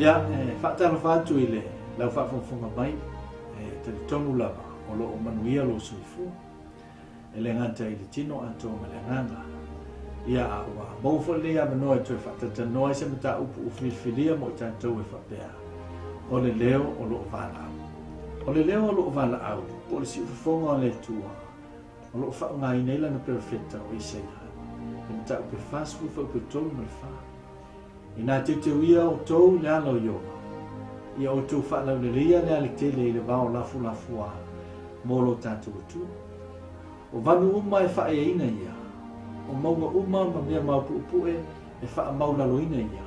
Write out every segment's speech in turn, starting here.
ia whaatalo whātu i le lau whaafonga mai te tonu lava o lo o manuia lo suifu e le ngata i le tino ato ma le nganga ia a ua maufo le a manoa e toi whaatatanoa i se mata upu ufilfilia mo i tātou e whapea o le leo o lo o wala au o le leo o lo o wala au o le si ufafonga o le tua o lo o whaunga i neila na perfecta o Isaia e mata upe whasfu upe tolu ma le whaa ina te ia o tou le ala o ioga ia o tou whaalaulelea le ale tele i le vao lafu a mo lo tātou atu o vanu uma e whaeina ia o maunga uma ma mea maupuupue e whaamaulaloina ia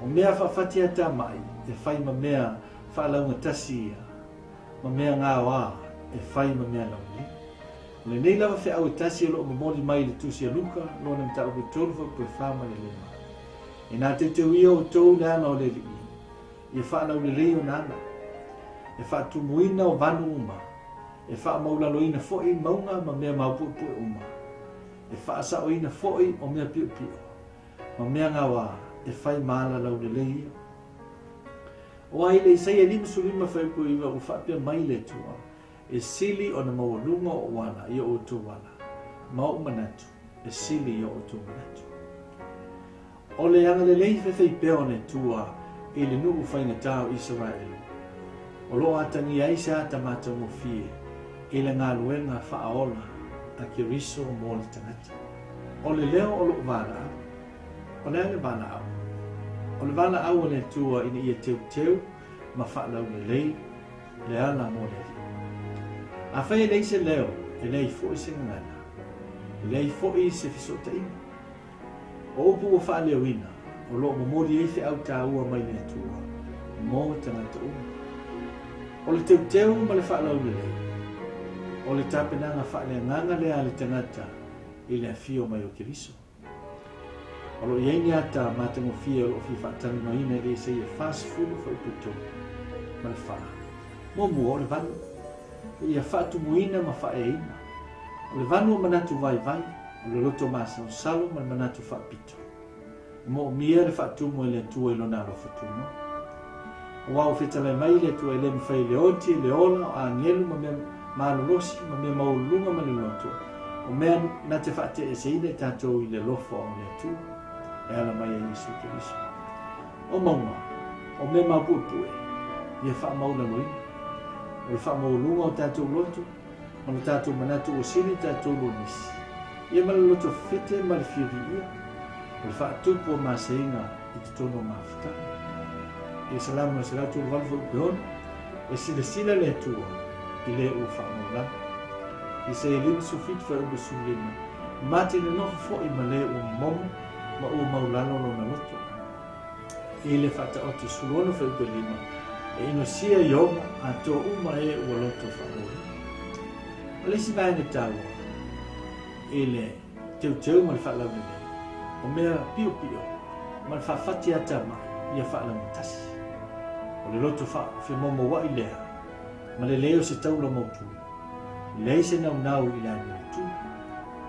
o mea whawhati ata mai e whai ma mea whaalaunga tasi ia ma mea ngā wā e whai ma mea launi o le nei lava whea au e tasi e loo mamoli mai le tusi a luka lo na mta upe tolu whapue whama le lema e nā te ia o tou le ana o le lii i e whaanau le leo nana e whaatumuina o vanu uma e whaamaulaloina fo'i maunga ma mea maupuupue uma e whaasaoina fo'i o mea pio ma mea ngawa e whai maala lau le leia o ai le isai e lima sulima whaipu iwa u whaapia mai le tua e sili o na mawalunga o wana i o tou wana ma o manatu e sili i o tou manatu o le anga le lei whewhai peo ne tua i le nuu whainga tau Israel. O lo atangi aisa ata mātou mo fie i le ngā luenga whaaola a ki riso mo le tangata. O le leo o lo vana au. O le anga vana au. O le vana au o le tua ina ia teu ma whaalau le lei le ala mo le li. A whai lei se leo e lei fo i se ngana. E lei fo i se fisota ina. O upu o whaaleo o lo momori e au tā ua mai le tua, mō tangata uma. O le teu ma le whaalau le lei. O le tāpenanga whaale nganga lea le tangata i le awhio mai o Kiriso. O lo iei ata mātango fia o lo fi whaatani maina le se ia whaasfulu whauputo ma le whaa. Mō mua o le vanu, ia whaatu muina ma whaeina. O le vanu o manatu vai, o le loto māsau salo ma manatu whaapito. Mo mia le whaatumu e le tua i lona alo whatuno. O au whetala mai le tua i le mwhai le oti, le ola, o a ngelu ma mea maalolosi, ma mea maulunga ma le loto. O mea na te whaate e seina i tātou i le lofa o le tua, e ala mai e Yesu Kiriso. O maunga, o mea maupuepue, i e wha maula loina. O le wha maulunga o tātou loto, o le tātou manatu o sini tātou lo nisi. I e ma le loto whete ma le whiri ia. O le whaatupu o māseinga i te tono mawhitanga. E salamu e salatu o walfo i peona, e sila le tua i le o whaamula. I se e lima sufit wha uba sulima, mati na nofu fo i ma le o momo, ma o maulano lo na loto. E le whata otu sulono wha uba lima, e ino sia ioma a tō uma e o loto whaamula. O le si vaenga tāua, e le teu ma le whaalau le o mea pio ma le whawhati ata mai ia whaalau tasi. O le loto whi momo wa i lea, ma le leo se tau lo mautu. Lei se nau i la mautu,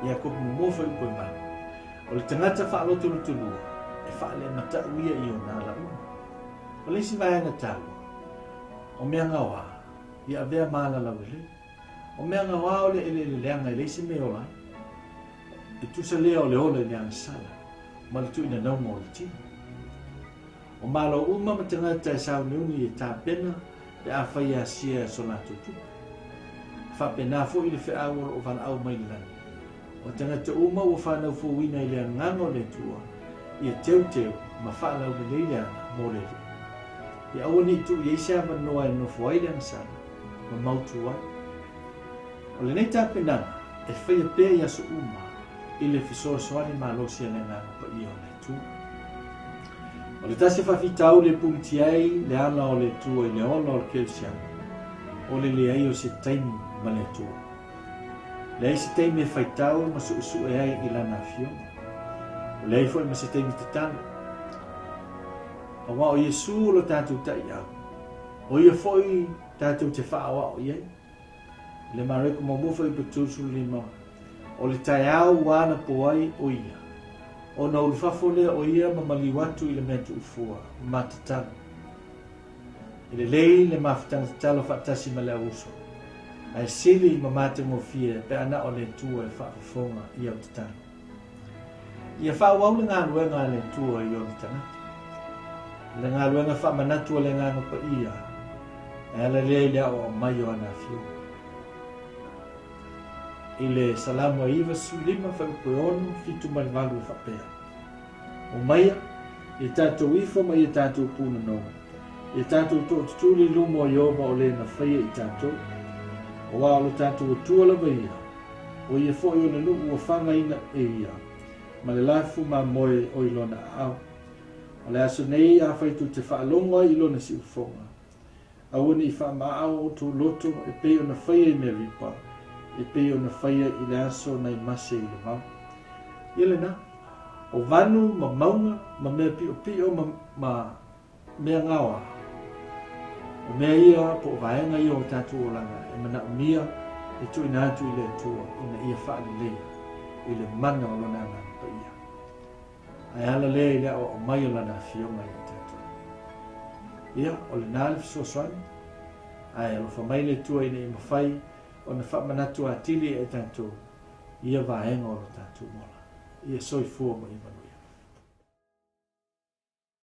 ia kopu mofa i koe mai. O le tangata whaaloto lo tulua, e whaale mata uia i o nā la uma. O le si vaianga tāua, o mea ngawa, ia avea maala lau ele. O mea ngawa o le ele leanga i leise me o lai. E tusa lea o le ola i leanga sala. Ma le tuina nau mo le tino. O malo uma ma tangata e sao leuni e tāpena e a whai a sia so nā tutupa. Whapena fo i le whi awa o whan au mai lani. O tangata uma o whanau fo wina i lea ngango le tua i a teu ma whanau le leileana mo le le. I awa ni tu i eisa ma noa e nofo ai leang sana ma mautu ai. O le nei tāpena e whai a pēr i aso uma i le fisoasoani malosi ane ngā pa i o le tu. O le tasi whawhitau le pumti ai le ana o le tua i le ola o le kelsiana. O le ai o se taimi ma le tua. Le ai se taimi e whaitau ma su e ai i lana fio. O le ai fwoi ma se taimi te tana. O wa o Yesu lo tātou tai au. O ia fwoi tātou te whaawa o iei. Le mareko ma muwha i patusu lima. O le tai au wana po ai o ia. o na ulfafo lea o ia ma maliwatu i le mea tuufua matatalo i le lei le mafutagatalo faatasi ma le auso ae sili i mamatagofie pe ana o le tua e faafofoga ia o tatalo ia faauau le galuega a le tua i o le tagata le galuega faamanatu o le gaga paia e ala lea i le ao mai o ana afioga i le salamu a iva sulima faiupueonu fitu ma le valu e faapea o maia i tatou ifo ma i tatou punanoga i tatou toʻatutuli luma o iova o lē na faia i tatou o ā o lo tatou atua lava ia o ia foʻi o le nuu ua fagaina e ia ma le lafu mamoe o i lona aʻau o le aso nei a faitu te faalogo ai i lona siʻufoga aua ni faamaʻao o outou loto e pei ona faia i mea ripa e pei ona faia i le aso nai mase i le mau ia lenā o vanu ma mauga ma mea piʻopiʻo ma mea gaoa o mea ia po o vaega ia o tatou olaga e manaʻomia e tuuina atu i le atua ina ia faalelei i le mana o lona agaga paia ae ala lea i le aʻoaʻo mai o lana afioga i tatou ia o lenā le fesoasoani ae alofa mai le atua ina i mafai ona faamanatu atili e tatou ia vaega o lo tatou mola ia soifua ma i manua